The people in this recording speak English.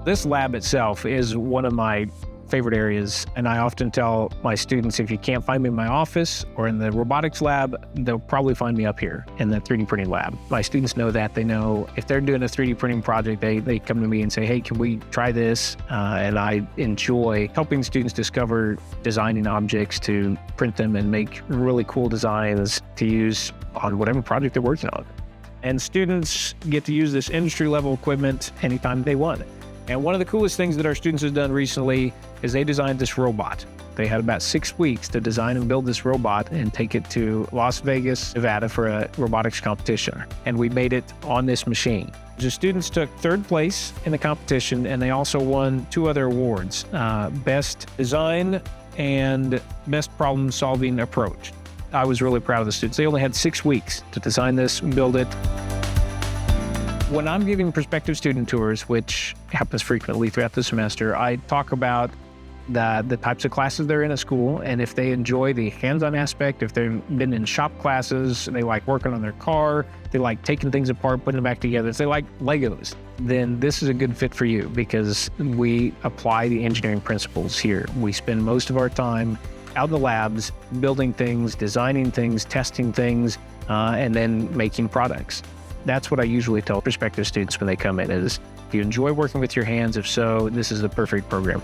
This lab itself is one of my favorite areas, and I often tell my students, if you can't find me in my office or in the robotics lab, they'll probably find me up here in the 3D printing lab. My students know that. They know if they're doing a 3D printing project, they come to me and say, hey, can we try this? And I enjoy helping students discover designing objects to print them and make really cool designs to use on whatever project they're working on. And students get to use this industry level equipment anytime they want. And one of the coolest things that our students have done recently is they designed this robot. They had about 6 weeks to design and build this robot and take it to Las Vegas, Nevada for a robotics competition. And we made it on this machine. The students took third place in the competition, and they also won 2 other awards, Best Design and Best Problem Solving Approach. I was really proud of the students. They only had 6 weeks to design this and build it. When I'm giving prospective student tours, which happens frequently throughout the semester, I talk about the types of classes they're in at school, and if they enjoy the hands-on aspect, if they've been in shop classes, they like working on their car, they like taking things apart, putting them back together, if they like Legos, then this is a good fit for you because we apply the engineering principles here. We spend most of our time out in the labs, building things, designing things, testing things, and then making products. That's what I usually tell prospective students when they come in is, if you enjoy working with your hands, if so, this is the perfect program.